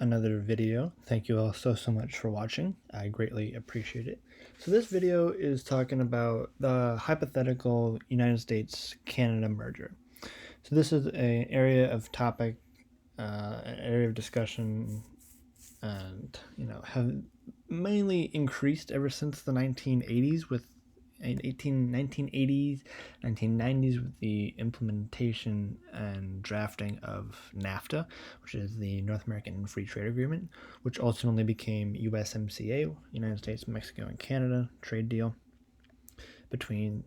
another video. Thank you all so much for watching. I greatly appreciate it. So this video is talking about the hypothetical United States-Canada merger. So this is an area of topic, an area of discussion, and have mainly increased ever since the 1980s with 1980s, 1990s with the implementation and drafting of NAFTA, which is the North American Free Trade Agreement, which ultimately became USMCA, United States, Mexico, and Canada trade deal between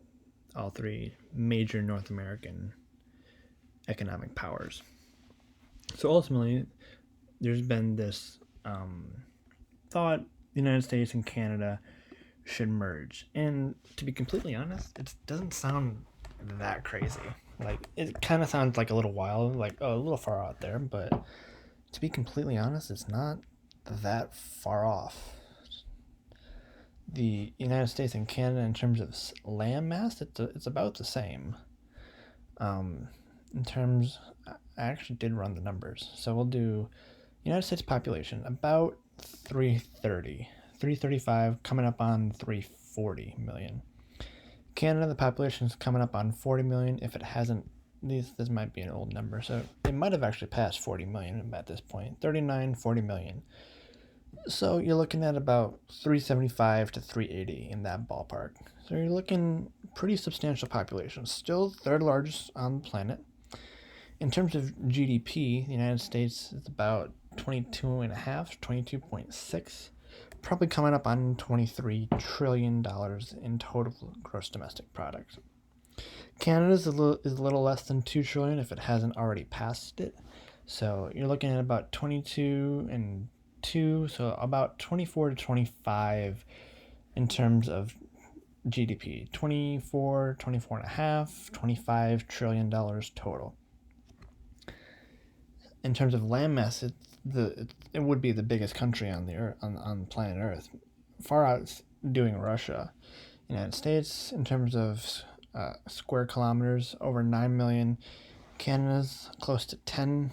all three major North American economic powers. So ultimately, there's been this thought the United States and Canada should merge. And to be completely honest, it doesn't sound that crazy. Like, it kind of sounds like a little wild, like, oh, a little far out there, but to be completely honest, it's not that far off. The United States and Canada, in terms of land mass, it's about the same. In terms, I actually did run the numbers. So we'll do United States population, about 330. 335, coming up on 340 million. Canada, the population is coming up on 40 million. If it hasn't, this might be an old number, so it might have actually passed 40 million at this point. 39, 40 million. So you're looking at about 375 to 380 in that ballpark. So you're looking pretty substantial population. Still third largest on the planet. In terms of GDP, the United States is about 22.5, 22.6, probably coming up on $23 trillion in total gross domestic product. Canada is a little less than $2 trillion if it hasn't already passed it. So you're looking at about 22 and 2, so about 24 to 25 in terms of GDP. 24, 24 and a half, $25 trillion total. In terms of landmass, it would be the biggest country on the Earth, on planet Earth, far outdoing Russia. United States, in terms of square kilometers, over 9 million. Canada's close to 10.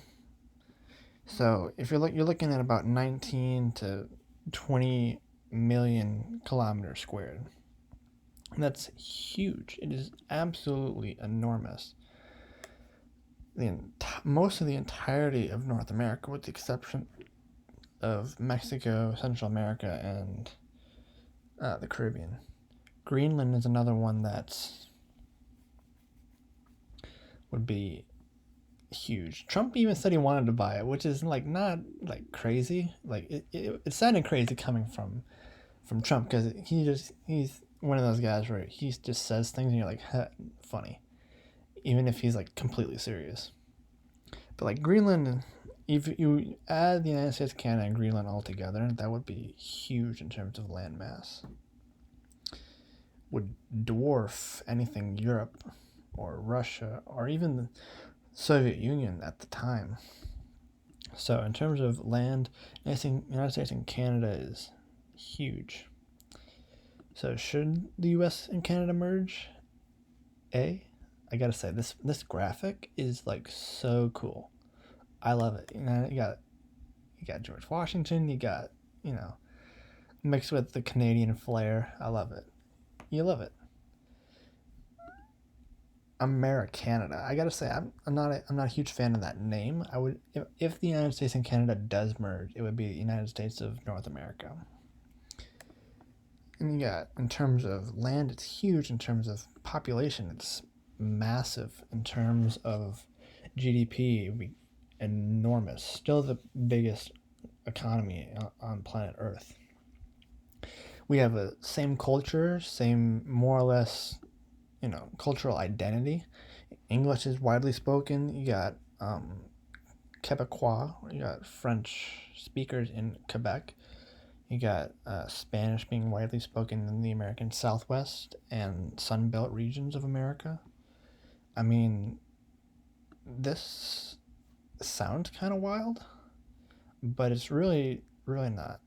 So if you're looking at about 19 to 20 million kilometers squared. That's huge. It is absolutely enormous. Most of the entirety of North America, with the exception of Mexico, Central America, and the Caribbean. Greenland is another one that would be huge. Trump even said he wanted to buy it, which is not crazy. It sounded crazy coming from Trump, because he's one of those guys where he just says things and you're like, huh, funny, even if he's completely serious. But Greenland, if you add the United States, Canada, and Greenland all together, that would be huge in terms of land mass. Would dwarf anything Europe or Russia or even the Soviet Union at the time. So in terms of land, United States and Canada is huge. So should the US and Canada merge? I gotta say, this graphic is so cool. I love it. You got George Washington, you got, mixed with the Canadian flair. I love it. You love it. Americanada. I gotta say, I'm not a huge fan of that name. I would, if the United States and Canada does merge, it would be the United States of North America. And you got, in terms of land, it's huge. In terms of population, it's massive. In terms of GDP, it would be enormous. Still the biggest economy on planet Earth. We have a same culture, same more or less, cultural identity. English is widely spoken. You got Quebecois. You got French speakers in Quebec. You got Spanish being widely spoken in the American Southwest and Sunbelt regions of America. I mean, this sounds kind of wild, but it's really, really not.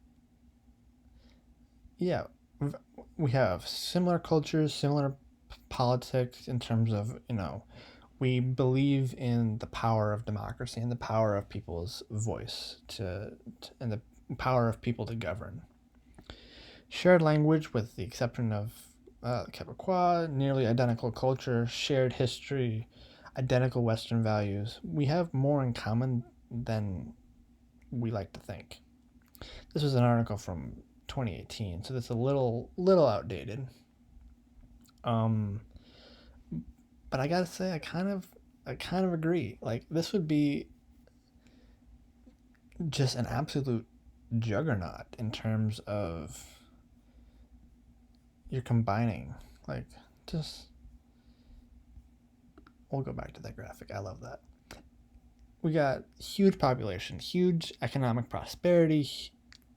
Yeah, we have similar cultures, similar politics in terms of, we believe in the power of democracy and the power of people's voice and the power of people to govern. Shared language, with the exception of Quebecois, nearly identical culture, shared history, identical Western values. We have more in common than we like to think. This was an article from 2018, so that's a little outdated. But I gotta say, I kind of agree. Like, this would be just an absolute juggernaut in terms of you're combining, like, just. We'll go back to that graphic. I love that. We got huge population, huge economic prosperity,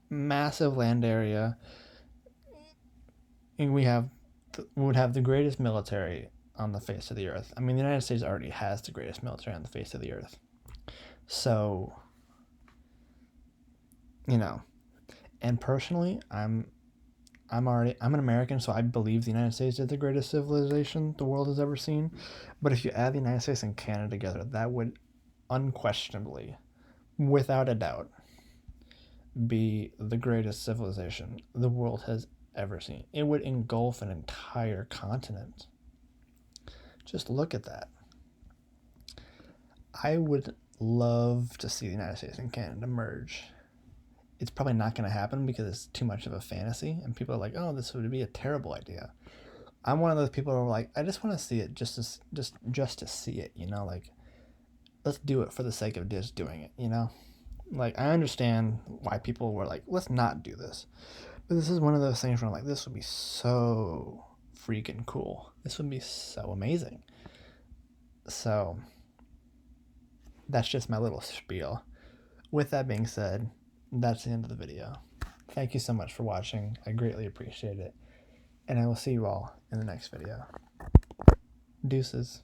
massive land area, and we would have the greatest military on the face of the earth. I mean, the United States already has the greatest military on the face of the earth. So, and personally, I'm an American, so I believe the United States is the greatest civilization the world has ever seen. But if you add the United States and Canada together, that would unquestionably, without a doubt, be the greatest civilization the world has ever seen. It would engulf an entire continent. Just look at that. I would love to see the United States and Canada merge. It's probably not going to happen because it's too much of a fantasy, and people are like, "Oh, this would be a terrible idea." I'm one of those people who are like, "I just want to see it, just to see it." Like, let's do it for the sake of just doing it. Like, I understand why people were like, "Let's not do this," but this is one of those things where I'm like, "This would be so freaking cool. This would be so amazing." So that's just my little spiel. With that being said, that's the end of the video. Thank you so much for watching. I greatly appreciate it. And I will see you all in the next video. Deuces.